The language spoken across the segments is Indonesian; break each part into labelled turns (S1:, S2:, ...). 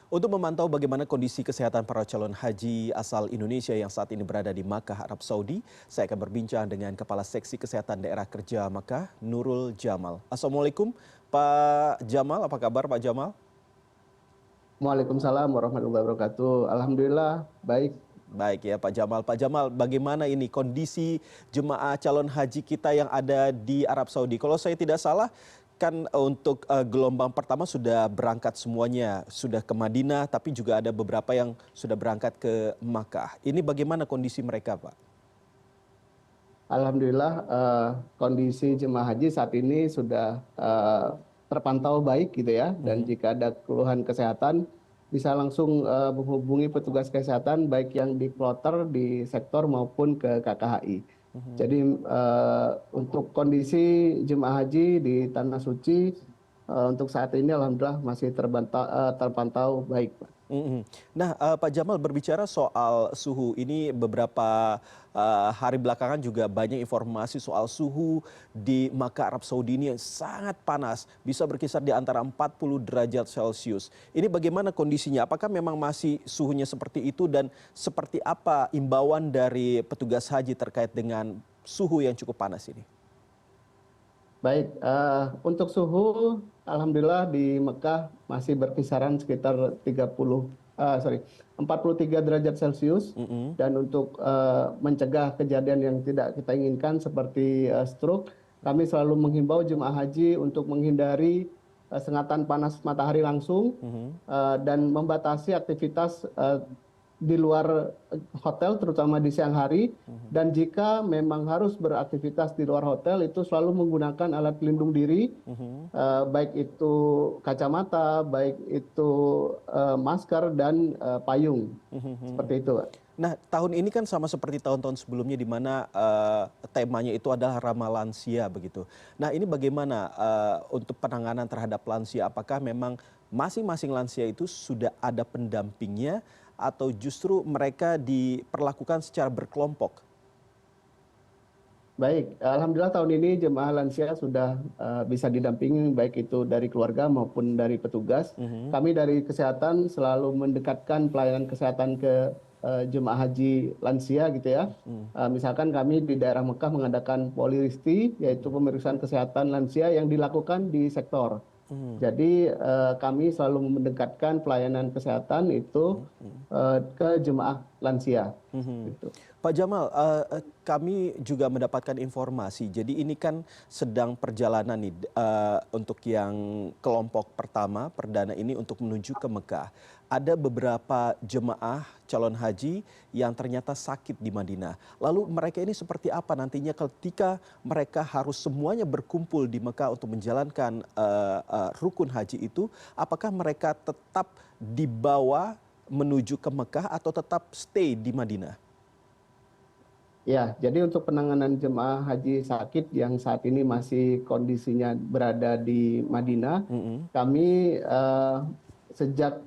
S1: Untuk memantau bagaimana kondisi kesehatan para calon haji asal Indonesia yang saat ini berada di Makkah, Arab Saudi, saya akan berbincang dengan Kepala Seksi Kesehatan Daerah Kerja Makkah, Nurul Jamal. Assalamualaikum Pak Jamal, apa kabar Pak Jamal?
S2: Waalaikumsalam warahmatullahi wabarakatuh. Alhamdulillah baik.
S1: Baik ya Pak Jamal. Pak Jamal, bagaimana ini kondisi jemaah calon haji kita yang ada di Arab Saudi? Kalau saya tidak salah, kan untuk gelombang pertama sudah berangkat semuanya, sudah ke Madinah, tapi juga ada beberapa yang sudah berangkat ke Makkah. Ini bagaimana kondisi mereka, Pak?
S2: Alhamdulillah kondisi jemaah haji saat ini sudah terpantau baik gitu ya. Dan jika ada keluhan kesehatan bisa langsung menghubungi petugas kesehatan baik yang di kloter, di sektor maupun ke KKHI. Jadi untuk kondisi jemaah haji di Tanah Suci untuk saat ini alhamdulillah masih terpantau baik, Pak.
S1: Nah, Pak Jamal berbicara soal suhu, ini beberapa hari belakangan juga banyak informasi soal suhu di Makkah Arab Saudi ini yang sangat panas, bisa berkisar di antara 40 derajat Celcius. Ini bagaimana kondisinya? Apakah memang masih suhunya seperti itu dan seperti apa imbauan dari petugas haji terkait dengan suhu yang cukup panas ini?
S2: Baik, untuk suhu, alhamdulillah di Mekah masih berkisaran sekitar 43 derajat Celcius. Dan untuk mencegah kejadian yang tidak kita inginkan seperti stroke, kami selalu menghimbau jemaah haji untuk menghindari sengatan panas matahari langsung dan membatasi aktivitas di luar hotel terutama di siang hari, dan jika memang harus beraktivitas di luar hotel itu selalu menggunakan alat pelindung diri, baik itu kacamata, baik itu masker dan payung. Seperti itu, Pak.
S1: Nah, tahun ini kan sama seperti tahun-tahun sebelumnya di mana temanya itu adalah ramah lansia begitu. Nah, ini bagaimana untuk penanganan terhadap lansia? Apakah memang masing-masing lansia itu sudah ada pendampingnya atau justru mereka diperlakukan secara berkelompok?
S2: Baik, alhamdulillah tahun ini jemaah lansia sudah bisa didampingi baik itu dari keluarga maupun dari petugas. Kami dari kesehatan selalu mendekatkan pelayanan kesehatan ke jemaah haji lansia gitu ya. Misalkan kami di daerah Mekah mengadakan poliristi, yaitu pemeriksaan kesehatan lansia yang dilakukan di sektor. Jadi kami selalu mendekatkan pelayanan kesehatan itu ke jemaah lansia. Gitu.
S1: Pak Jamal, kami juga mendapatkan informasi. Jadi ini kan sedang perjalanan nih untuk yang kelompok pertama perdana ini untuk menuju ke Mekah. Ada beberapa jemaah calon haji yang ternyata sakit di Madinah. Lalu mereka ini seperti apa nantinya ketika mereka harus semuanya berkumpul di Mekah untuk menjalankan rukun haji itu? Apakah mereka tetap dibawa menuju ke Mekah atau tetap stay di Madinah?
S2: Ya, jadi untuk penanganan jemaah haji sakit yang saat ini masih kondisinya berada di Madinah, kami sejak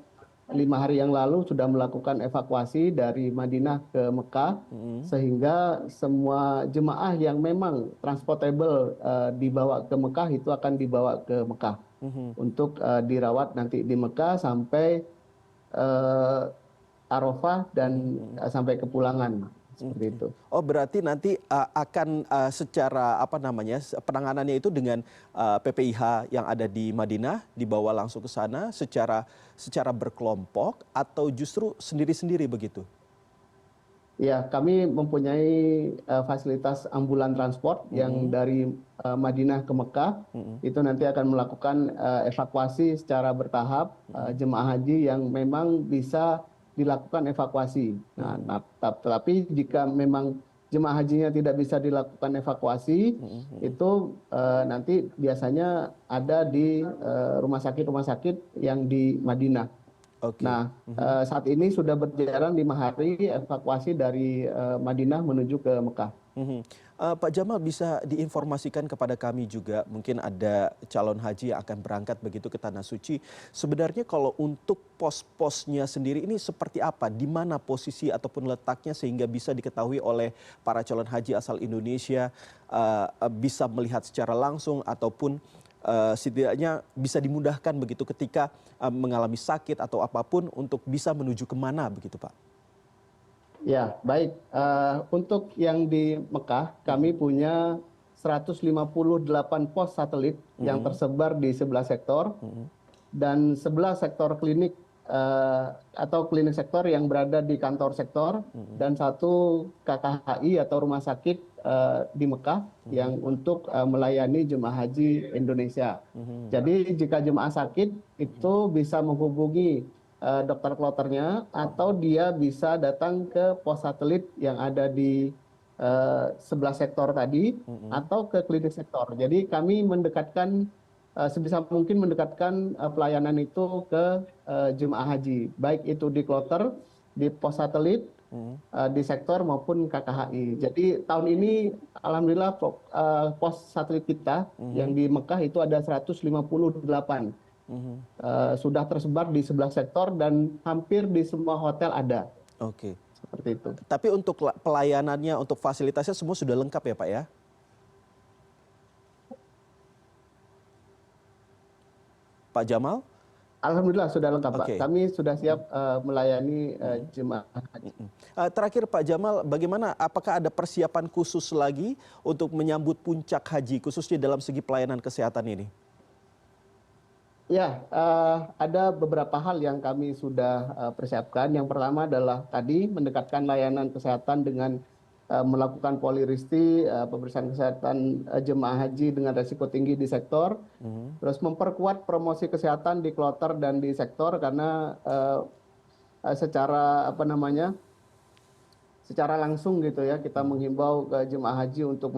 S2: 5 hari yang lalu sudah melakukan evakuasi dari Madinah ke Mekah, sehingga semua jemaah yang memang transportable dibawa ke Mekah itu akan dibawa ke Mekah untuk dirawat nanti di Mekah sampai Arafah dan sampai kepulangan. Seperti itu.
S1: Oh, berarti nanti akan secara apa namanya penanganannya itu dengan PPIH yang ada di Madinah dibawa langsung ke sana secara berkelompok atau justru sendiri-sendiri begitu?
S2: Ya, kami mempunyai fasilitas ambulan transport yang dari Madinah ke Mekah. Itu nanti akan melakukan evakuasi secara bertahap jemaah haji yang memang bisa dilakukan evakuasi. Nah, tetapi jika memang jemaah hajinya tidak bisa dilakukan evakuasi, itu nanti biasanya ada di rumah sakit yang di Madinah.
S1: Oke.
S2: Nah, saat ini sudah berjalan 5 hari evakuasi dari Madinah menuju ke Mekah.
S1: Pak Jamal, bisa diinformasikan kepada kami juga, mungkin ada calon haji yang akan berangkat begitu ke Tanah Suci. Sebenarnya kalau untuk pos-posnya sendiri ini seperti apa? Di mana posisi ataupun letaknya sehingga bisa diketahui oleh para calon haji asal Indonesia bisa melihat secara langsung ataupun setidaknya bisa dimudahkan begitu ketika mengalami sakit atau apapun untuk bisa menuju kemana begitu Pak?
S2: Ya, baik. Untuk yang di Mekah, kami punya 158 pos satelit yang tersebar di 11 sektor dan 11 sektor klinik atau klinik sektor yang berada di kantor sektor dan satu KKHI atau rumah sakit di Mekah yang untuk melayani jemaah haji Indonesia. Jadi jika jemaah sakit itu bisa menghubungi dokter kloternya atau dia bisa datang ke pos satelit yang ada di 11 sektor tadi atau ke klinik sektor. Jadi kami mendekatkan sebisa mungkin mendekatkan pelayanan itu ke jemaah haji, baik itu di kloter, di pos satelit, di sektor maupun KKHI. Jadi tahun ini alhamdulillah pos satelit kita yang di Mekah itu ada 158. Sudah tersebar di 11 sektor dan hampir di semua hotel ada.
S1: Oke.
S2: Seperti itu.
S1: Tapi untuk pelayanannya, untuk fasilitasnya semua sudah lengkap ya Pak ya? Pak Jamal?
S2: Alhamdulillah sudah lengkap Pak.
S1: Oke.
S2: Kami sudah siap melayani jemaah haji.
S1: Terakhir Pak Jamal, bagaimana? Apakah ada persiapan khusus lagi untuk menyambut puncak haji, khususnya dalam segi pelayanan kesehatan ini?
S2: Ya, ada beberapa hal yang kami sudah persiapkan. Yang pertama adalah tadi mendekatkan layanan kesehatan dengan melakukan poliristi, pemeriksaan kesehatan jemaah haji dengan resiko tinggi di sektor. Terus memperkuat promosi kesehatan di kloter dan di sektor karena secara apa namanya? Secara langsung gitu ya kita menghimbau ke jemaah haji untuk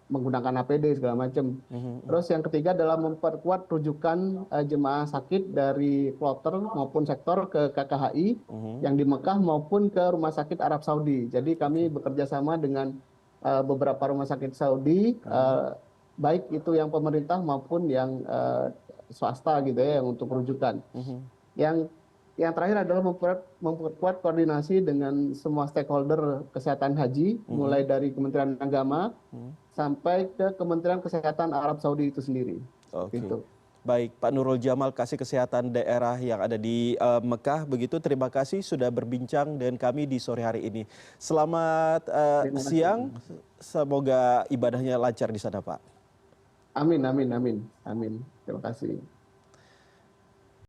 S2: menggunakan APD segala macam. Terus yang ketiga adalah memperkuat rujukan jemaah sakit dari kloter maupun sektor ke KKHI yang di Mekah maupun ke rumah sakit Arab Saudi. Jadi kami bekerja sama dengan beberapa rumah sakit Saudi, baik itu yang pemerintah maupun yang swasta gitu ya yang untuk rujukan. Yang terakhir adalah memperkuat koordinasi dengan semua stakeholder kesehatan haji, mulai dari Kementerian Agama sampai ke Kementerian Kesehatan Arab Saudi itu sendiri.
S1: Oke.
S2: Gitu.
S1: Baik, Pak Nurul Jamal, Kasih Kesehatan Daerah yang ada di Mekah, begitu. Terima kasih sudah berbincang dengan kami di sore hari ini. Selamat siang, semoga ibadahnya lancar di sana, Pak.
S2: Amin, amin, amin, amin. Terima kasih.